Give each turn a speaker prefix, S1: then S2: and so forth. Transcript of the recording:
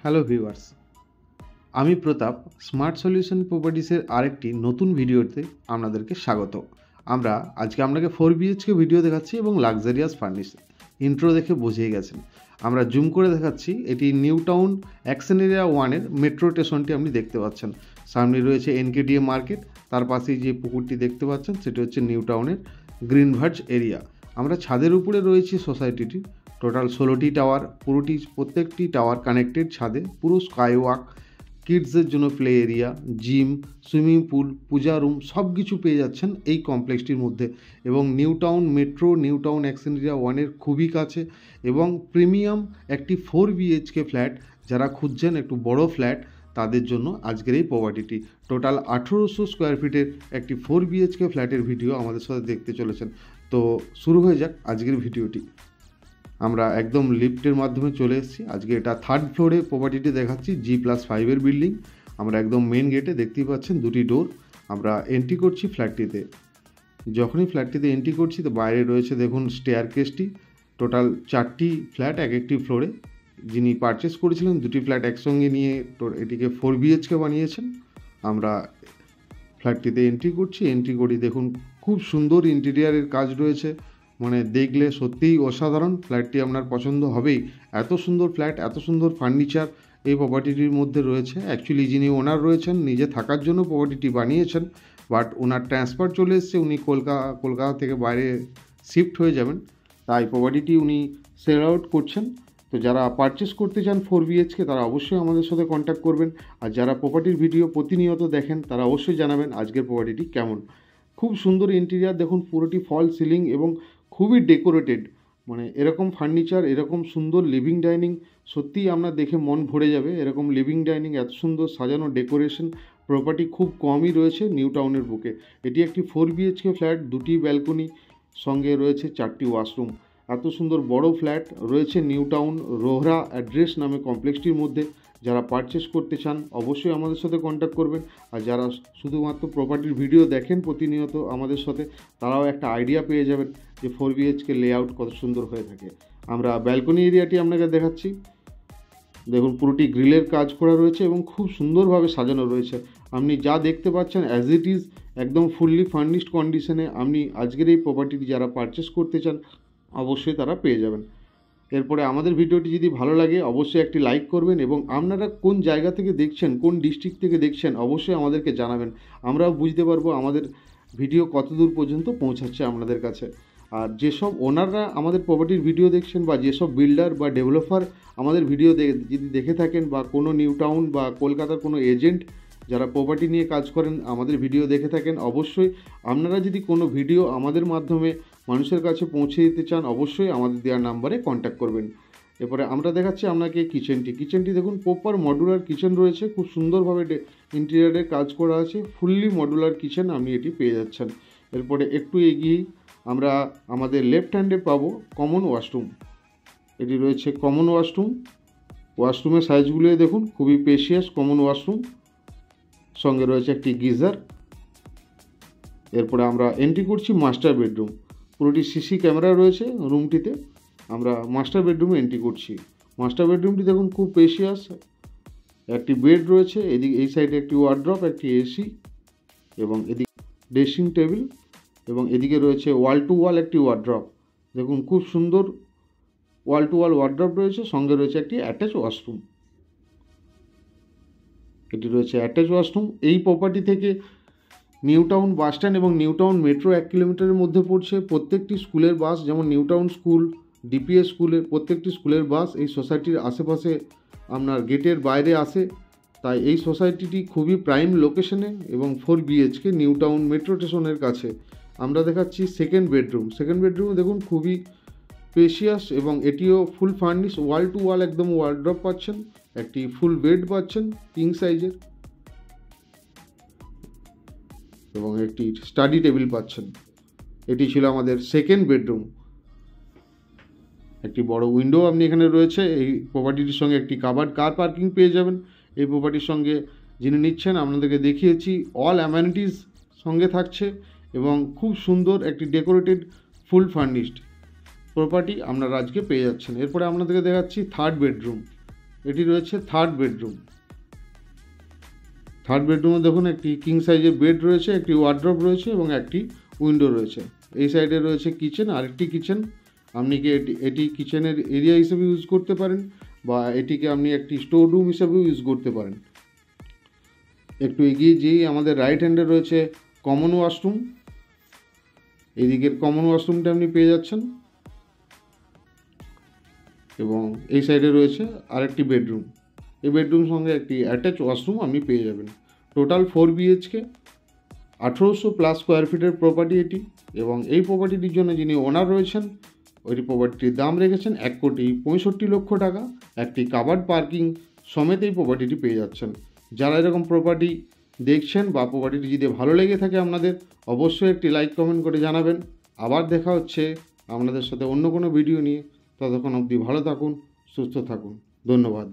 S1: Hello viewers, আমি প্রতাপ smart solution প্রপার্টিসের আরেকটি নতুন ভিডিওতে আপনাদেরকে স্বাগত। আমরা আজকে আপনাকে 4 BHK ভিডিও দেখাচ্ছি এবং লাক্সারিয়াস ফার্নিশ। ইন্ট্রো দেখে বুঝিয়ে গেছেন। আমরা জুম করে দেখাচ্ছি, এটি নিউ টাউন অ্যাকশন এরিয়া 1-এর মেট্রো স্টেশনটি আপনি দেখতে পাচ্ছেন। সামনে রয়েছে NKDA মার্কেট, তার পাশেই যে পুকুরটি দেখতে পাচ্ছেন সেটি হচ্ছে নিউ টাউনের গ্রিন ভার্জ এরিয়া। আমরা ছাদের উপরে রয়েছি সোসাইটিটি। টোটাল 16টি টাওয়ার, প্রত্যেকটি টাওয়ার কানেক্টেড ছাদে, পুরো স্কাই ওয়াক, কিডসদের জন্য play area, gym, swimming pool, puja room সব কিছু পেয়ে যাচ্ছেন এই কমপ্লেক্সটির মধ্যে। এবং New Town metro, New Town Action Area 1-এর খুবই কাছে এবং প্রিমিয়াম একটি 4 BHK ফ্ল্যাট যারা খুঁজছেন একটু বড় ফ্ল্যাট, তাদের জন্য আজকের এই প্রপার্টিটি। টোটাল 1800 স্কোয়ার ফিটের একটি 4 BHK ফ্ল্যাটের ভিডিও আমাদের সাথে দেখতে চলেছেন। তো শুরু হয়ে যাক আজকের ভিডিওটি। আমরা একদম লিফটের মাধ্যমে চলে এসেছি। আজকে এটা 3rd ফ্লোরে প্রপার্টিটি দেখাচ্ছি, G+5-এর বিল্ডিং। আমরা একদম মেন গেটে দেখতেই পাচ্ছেন দুটি ডোর। আমরা এন্ট্রি করছি ফ্ল্যাটটিতে। যখনই ফ্ল্যাটটিতে এন্ট্রি করছি তো বাইরে রয়েছে দেখুন স্টেয়ারকেসটি। টোটাল 4টি ফ্ল্যাট এক একটি ফ্লোরে। যিনি পারচেস করেছিলেন দুটি ফ্ল্যাট একসঙ্গে নিয়ে এটিকে 4 BHK বানিয়েছেন। আমরা ফ্ল্যাটটিতে এন্ট্রি করছি। এন্ট্রি করি, দেখুন খুব সুন্দর ইন্টেরিয়ারের কাজ রয়েছে, মানে দেখলে সত্যিই অসাধারণ। ফ্ল্যাটটি আপনার পছন্দ হবেই। এত সুন্দর ফ্ল্যাট, এত সুন্দর ফার্নিচার এই প্রপার্টিটির মধ্যে রয়েছে। অ্যাকচুয়ালি যিনি ওনার রয়েছেন নিজে থাকার জন্য প্রপার্টিটি বানিয়েছেন, বাট ওনার ট্রান্সফার চলে এসছে, উনি কলকাতা থেকে বাইরে শিফট হয়ে যাবেন, তাই প্রপার্টিটি উনি সেল আউট করছেন। তো যারা পারচেস করতে চান 4 BHK তারা অবশ্যই আমাদের সাথে কন্ট্যাক্ট করবেন। আর যারা প্রপার্টির ভিডিও প্রতিনিয়ত দেখেন তারা অবশ্যই জানাবেন আজকের প্রপার্টিটি কেমন। খুব সুন্দর ইন্টেরিয়ার, দেখুন পুরোটি ফল সিলিং এবং খুবই ডেকোরেটেড। মানে এরকম ফার্নিচার, এরকম সুন্দর লিভিং ডাইনিং সত্যিই আপনার দেখে মন ভরে যাবে। এরকম লিভিং ডাইনিং, এত সুন্দর সাজানো ডেকোরেশন প্রপার্টি খুব কমই রয়েছে নিউ টাউনের বুকে। এটি একটি 4 BHK ফ্ল্যাট, দুটি ব্যালকনি, সঙ্গে রয়েছে 4টি ওয়াশরুম। এত সুন্দর বড় ফ্ল্যাট রয়েছে নিউ টাউন রোহরা অ্যাড্রেস নামে কমপ্লেক্সটির মধ্যে। যারা পারচেস করতে চান অবশ্যই আমাদের সাথে কন্ট্যাক্ট করবেন। আর যারা শুধুমাত্র প্রপার্টির ভিডিও দেখেন প্রতিনিয়ত আমাদের সাথে, তারাও একটা আইডিয়া পেয়ে যাবেন যে 4 BHK লেআউট কত সুন্দর হয়ে থাকে। আমরা ব্যালকনি এরিয়াটি আপনাকে দেখাচ্ছি। দেখুন পুরোটি গ্রিলের কাজ করা রয়েছে এবং খুব সুন্দরভাবে সাজানো রয়েছে। আপনি যা দেখতে পাচ্ছেন অ্যাজ ইট ইজ একদম ফুললি ফার্নিশড কন্ডিশনে আপনি আজকের এই প্রপার্টিটি যারা পারচেস করতে চান অবশ্যই তারা পেয়ে যাবেন। এরপরে আমাদের ভিডিওটি যদি ভালো লাগে অবশ্যই একটি লাইক করবেন এবং আপনারা কোন জায়গা থেকে দেখছেন, কোন ডিস্ট্রিক্ট থেকে দেখছেন অবশ্যই আমাদেরকে জানাবেন। আমরাও বুঝতে পারবো আমাদের ভিডিও কত দূর পর্যন্ত পৌঁছাচ্ছে আপনাদের কাছে। আর যেসব ওনাররা আমাদের প্রপার্টির ভিডিও দেখছেন বা যেসব বিল্ডার বা ডেভেলপার আমাদের ভিডিও যদি দেখে থাকেন, বা কোনো নিউ টাউন বা কলকাতার কোনো এজেন্ট যারা প্রপার্টি নিয়ে কাজ করেন আমাদের ভিডিও দেখে থাকেন, অবশ্যই আপনারা যদি কোনো ভিডিও আমাদের মাধ্যমে মানুষের কাছে পৌঁছে দিতে চান অবশ্যই আমাদের দেওয়ার নাম্বারে কন্ট্যাক্ট করবেন। এরপরে আমরা দেখাচ্ছি আপনাকে কিচেনটি দেখুন প্রপার মডুলার কিচেন রয়েছে, খুব সুন্দরভাবে ইন্টেরিয়ারের কাজ করা আছে। ফুললি মডুলার কিচেন আপনি এটি পেয়ে যাচ্ছেন। এরপরে একটু এগিয়েই আমরা আমাদের লেফট হ্যান্ডে পাবো কমন ওয়াশরুম। এটি রয়েছে কমন ওয়াশরুম। ওয়াশরুমের সাইজগুলো দেখুন, খুবই স্পেশিয়াস কমন ওয়াশরুম, সঙ্গে রয়েছে একটি গিজার। এরপরে আমরা এন্ট্রি করছি মাস্টার বেডরুম। পুরোটি সিসি ক্যামেরা রয়েছে রুমটিতে। আমরা মাস্টার বেডরুমে এন্ট্রি করছি। মাস্টার বেডরুমটি দেখুন খুব স্পেশিয়াস। একটি বেড রয়েছে, এদিকে এই সাইডে একটি ওয়ার্ড্রপ, একটি এসি এবং এদিকে ড্রেসিং টেবিল, এবং এদিকে রয়েছে ওয়াল টু ওয়াল একটি ওয়ার্ড্রপ। দেখুন খুব সুন্দর ওয়াল টু ওয়াল ওয়ার্ড্রপ রয়েছে, সঙ্গে রয়েছে একটি অ্যাটাচ ওয়াশরুম। এটি রয়েছে অ্যাটাচ ওয়াশরুম। এই প্রপার্টি থেকে নিউ টাউন বাস স্ট্যান্ড এবং নিউ টাউন মেট্রো 1 কিলোমিটারের মধ্যে পড়ছে। প্রত্যেকটি স্কুলের বাস, যেমন নিউ টাউন স্কুল, DPS স্কুলের প্রত্যেকটি স্কুলের বাস এই সোসাইটির আশেপাশে আপনার গেটের বাইরে আসে। তাই এই সোসাইটিটি খুবই প্রাইম লোকেশনে এবং 4 BHK নিউ টাউন মেট্রো স্টেশনের কাছে। আমরা দেখাচ্ছি সেকেন্ড বেডরুমে দেখুন খুবই স্পেশিয়াস এবং এটিও ফুল ফার্নিশ, ওয়াল টু ওয়াল একদম ওয়ার্ড্রপ পাচ্ছেন, একটি ফুল বেড পাচ্ছেন কিং সাইজের এবং একটি স্টাডি টেবিল পাচ্ছেন। এটি ছিল আমাদের সেকেন্ড বেডরুম। একটি বড় উইন্ডো আপনি এখানে রয়েছে। এই প্রপার্টিটির সঙ্গে একটি কাভার্ড কার পার্কিং পেয়ে যাবেন। এই প্রপার্টির সঙ্গে যিনি নিচ্ছেন আপনাদেরকে দেখিয়েছি, অল অ্যামেনিটিস সঙ্গে থাকছে এবং খুব সুন্দর একটি ডেকোরেটেড ফুল ফার্নিশড প্রপার্টি আপনারা আজকে পেয়ে যাচ্ছেন। এরপরে আপনাদেরকে দেখাচ্ছি 3rd বেডরুম। এটি রয়েছে থার্ড বেডরুম। থার্ড বেডরুমে দেখুন একটি কিং সাইজের বেড রয়েছে, একটি ওয়ার্ড্রপ রয়েছে এবং একটি উইন্ডো রয়েছে। এই সাইডে রয়েছে কিচেন, আরেকটি কিচেন। আপনি কি এটি কিচেনের এরিয়া হিসেবে ইউজ করতে পারেন বা এটিকে আপনি একটি স্টোর রুম হিসেবেও ইউজ করতে পারেন। একটু এগিয়ে যেয়েই আমাদের রাইট হ্যান্ডে রয়েছে কমন ওয়াশরুম। এদিকের কমন ওয়াশরুমটা আপনি পেয়ে যাচ্ছেন এবং এই সাইডে রয়েছে আরেকটি বেডরুম। এই বেডরুম সঙ্গে একটি অ্যাটাচ ওয়াশরুম আপনি পেয়ে যাবেন। টোটাল 4 বিএইচকে, 1800+ স্কোয়ার ফিটের প্রপার্টি এটি। এবং এই প্রপার্টিটির জন্য যিনি ওনার রয়েছেন, ওই প্রপার্টিটির দাম রেখেছেন 1,65,00,000 টাকা। একটি কাভার্ড পার্কিং সমেত এই প্রপার্টিটি পেয়ে যাচ্ছেন। যারা এরকম প্রপার্টি দেখছেন বা প্রপার্টিটি যদি ভালো লেগে থাকে আপনাদের, অবশ্যই একটি লাইক কমেন্ট করে জানাবেন। আবার দেখা হচ্ছে আপনাদের সাথে অন্য কোনো ভিডিও নিয়ে। ততক্ষণ অবধি ভালো থাকুন, সুস্থ থাকুন। ধন্যবাদ।